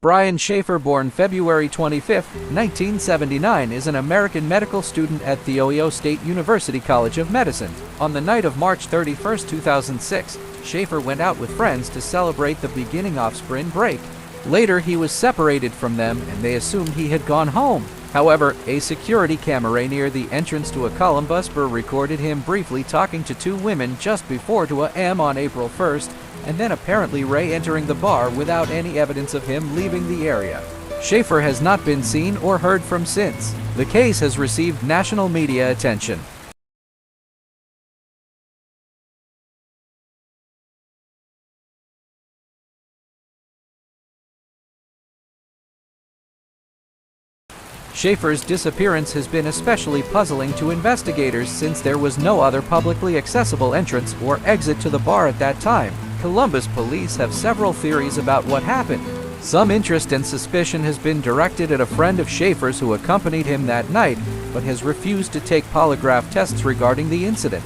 Brian Shaffer, born February 25, 1979, is an American medical student at The Ohio State University College of Medicine. On the night of March 31, 2006, Shaffer went out with friends to celebrate the beginning of spring break. Later, he was separated from them and they assumed he had gone home. However, a security camera near the entrance to a Columbus bar recorded him briefly talking to two women just before 2 a.m. on April 1st, and then apparently re-entering the bar without any evidence of him leaving the area. Shaffer has not been seen or heard from since. The case has received national media attention. Shaffer's disappearance has been especially puzzling to investigators since there was no other publicly accessible entrance or exit to the bar at that time. Columbus police have several theories about what happened. Some interest and suspicion has been directed at a friend of Shaffer's who accompanied him that night, but has refused to take polygraph tests regarding the incident.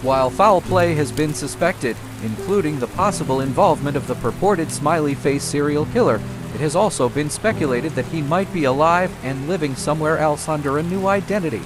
While foul play has been suspected, including the possible involvement of the purported smiley-face serial killer, it has also been speculated that he might be alive and living somewhere else under a new identity.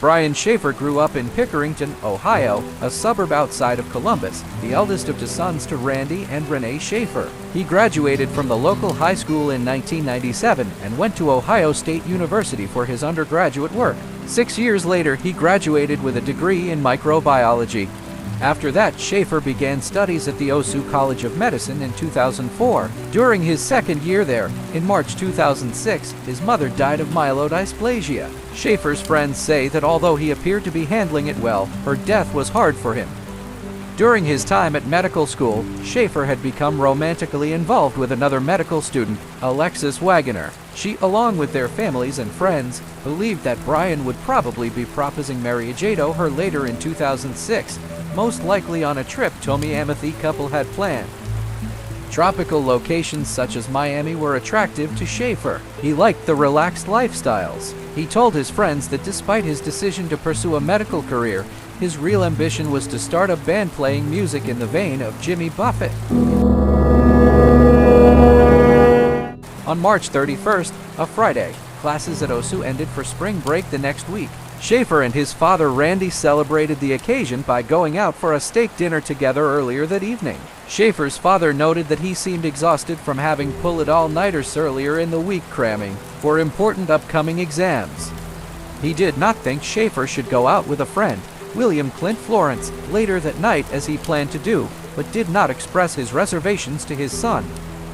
Brian Shaffer grew up in Pickerington, Ohio, a suburb outside of Columbus, the eldest of two sons to Randy and Renee Shaffer. He graduated from the local high school in 1997 and went to Ohio State University for his undergraduate work. 6 years later, he graduated with a degree in microbiology. After that, Shaffer began studies at the OSU College of Medicine in 2004. During his second year there, in March 2006, his mother died of myelodysplasia. Shaffer's friends say that although he appeared to be handling it well, her death was hard for him. During his time at medical school, Shaffer had become romantically involved with another medical student, Alexis Wagner. She, along with their families and friends, believed that Brian would probably be proposing marriage to her later in 2006, most likely on a trip Miami the couple had planned. Tropical locations such as Miami were attractive to Shaffer. He liked the relaxed lifestyles. He told his friends that despite his decision to pursue a medical career, his real ambition was to start a band playing music in the vein of Jimmy Buffett. On March 31st, a Friday, classes at OSU ended for spring break the next week. Shaffer and his father Randy celebrated the occasion by going out for a steak dinner together earlier that evening. Shaffer's father noted that he seemed exhausted from having pulled all-nighters earlier in the week cramming for important upcoming exams. He did not think Shaffer should go out with a friend, William Clint Florence, later that night as he planned to do, but did not express his reservations to his son.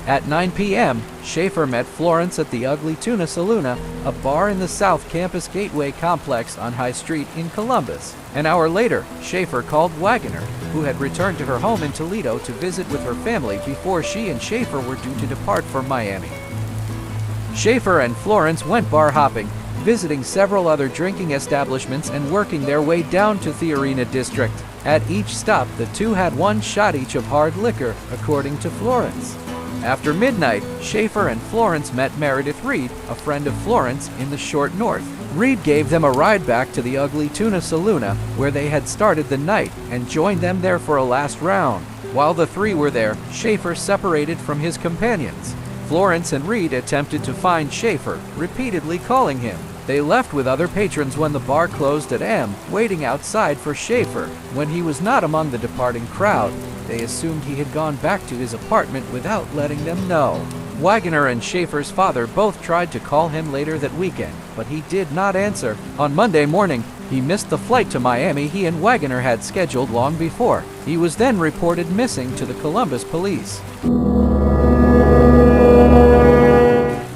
At 9 p.m., Shaffer met Florence at the Ugly Tuna Saloon, a bar in the South Campus Gateway complex on High Street in Columbus. An hour later, Shaffer called Wagner, who had returned to her home in Toledo to visit with her family before she and Shaffer were due to depart for Miami. Shaffer and Florence went bar hopping, visiting several other drinking establishments and working their way down to the Arena District. At each stop, the two had one shot each of hard liquor, according to Florence. After midnight, Shaffer and Florence met Meredith Reed, a friend of Florence, in the Short North. Reed gave them a ride back to the Ugly Tuna Saloon, where they had started the night, and joined them there for a last round. While the three were there, Shaffer separated from his companions. Florence and Reed attempted to find Shaffer, repeatedly calling him. They left with other patrons when the bar closed at M, waiting outside for Shaffer. When he was not among the departing crowd, they assumed he had gone back to his apartment without letting them know. Wagner and Shaffer's father both tried to call him later that weekend, but he did not answer. On Monday morning, he missed the flight to Miami he and Wagner had scheduled long before. He was then reported missing to the Columbus police.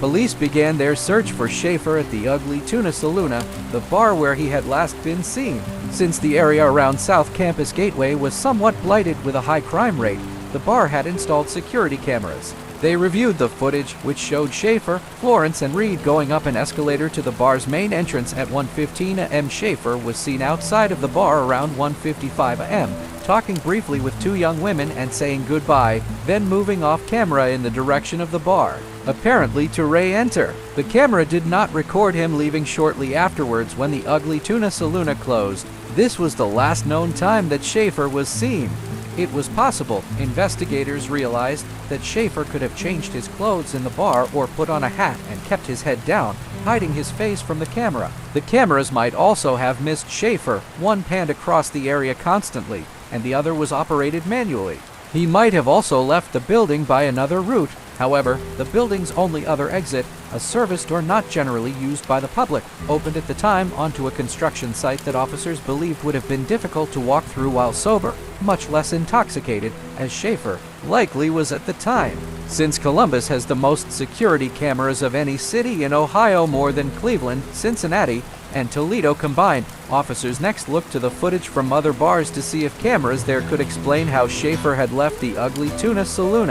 Police began their search for Shaffer at the Ugly Tuna Saloon, the bar where he had last been seen. Since the area around South Campus Gateway was somewhat blighted with a high crime rate, the bar had installed security cameras. They reviewed the footage, which showed Shaffer, Florence, and Reed going up an escalator to the bar's main entrance at 1:15 a.m. Shaffer was seen outside of the bar around 1:55 a.m., talking briefly with two young women and saying goodbye, then moving off camera in the direction of the bar, apparently to re-enter. The camera did not record him leaving shortly afterwards when the Ugly Tuna Saloon closed. This was the last known time that Shaffer was seen. It was possible, investigators realized, that Shaffer could have changed his clothes in the bar or put on a hat and kept his head down, hiding his face from the camera. The cameras might also have missed Shaffer. One panned across the area constantly, and the other was operated manually. He might have also left the building by another route. However, the building's only other exit, a service door not generally used by the public, opened at the time onto a construction site that officers believed would have been difficult to walk through while sober, much less intoxicated, as Shaffer likely was at the time. Since Columbus has the most security cameras of any city in Ohio, more than Cleveland, Cincinnati, and Toledo combined, officers next looked to the footage from other bars to see if cameras there could explain how Shaffer had left the Ugly Tuna Saloon.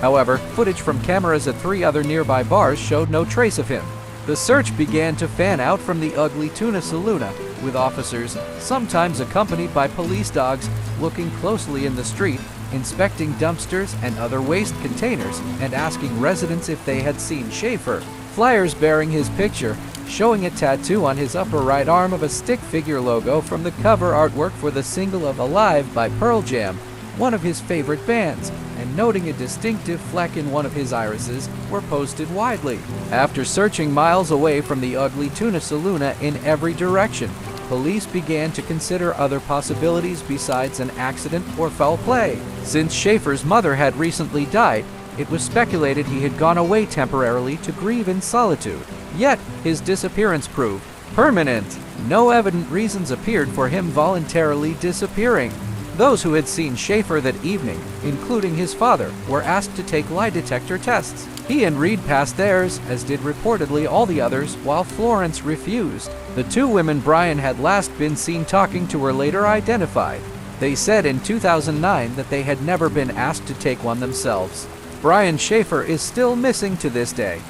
However, footage from cameras at 3 other nearby bars showed no trace of him. The search began to fan out from the Ugly Tuna Saloon, with officers, sometimes accompanied by police dogs, looking closely in the street, inspecting dumpsters and other waste containers, and asking residents if they had seen Shaffer. Flyers bearing his picture, showing a tattoo on his upper right arm of a stick figure logo from the cover artwork for the single of Alive by Pearl Jam, one of his favorite bands, and noting a distinctive fleck in one of his irises, were posted widely. After searching miles away from the Ugly Tuna Saloon in every direction, police began to consider other possibilities besides an accident or foul play. Since Shaffer's mother had recently died, it was speculated he had gone away temporarily to grieve in solitude. Yet, his disappearance proved permanent. No evident reasons appeared for him voluntarily disappearing. Those who had seen Shaffer that evening, including his father, were asked to take lie detector tests. He and Reed passed theirs, as did reportedly all the others, while Florence refused. The two women Brian had last been seen talking to were later identified. They said in 2009 that they had never been asked to take one themselves. Brian Shaffer is still missing to this day,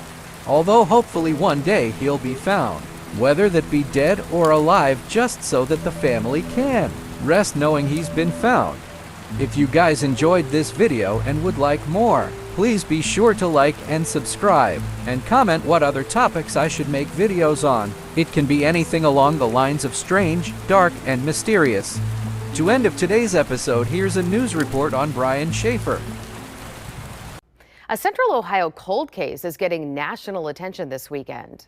although hopefully one day he'll be found, whether that be dead or alive, just so that the family can rest knowing he's been found. If you guys enjoyed this video and would like more, please be sure to like and subscribe, and comment what other topics I should make videos on. It can be anything along the lines of strange, dark, and mysterious. To end of today's episode, here's a news report on Brian Shaffer. A Central Ohio cold case is getting national attention this weekend.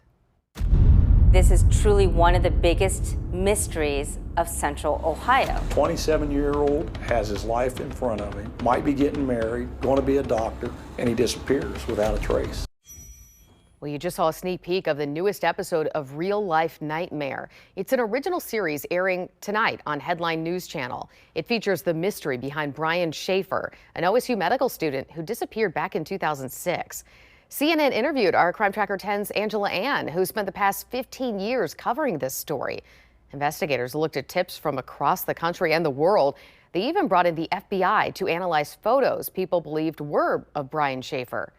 This is truly one of the biggest mysteries of Central Ohio. 27-year-old has his life in front of him, might be getting married, going to be a doctor, and he disappears without a trace. Well, you just saw a sneak peek of the newest episode of Real Life Nightmare. It's an original series airing tonight on Headline News Channel. It features the mystery behind Brian Shaffer, an OSU medical student who disappeared back in 2006. CNN interviewed our Crime Tracker 10's Angela Ann, who spent the past 15 years covering this story. Investigators looked at tips from across the country and the world. They even brought in the FBI to analyze photos people believed were of Brian Shaffer.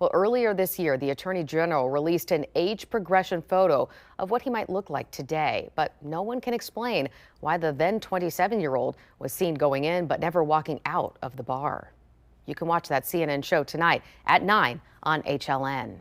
Well, earlier this year, the Attorney General released an age progression photo of what he might look like today, but no one can explain why the then 27-year-old was seen going in but never walking out of the bar. You can watch that CNN show tonight at 9 on HLN.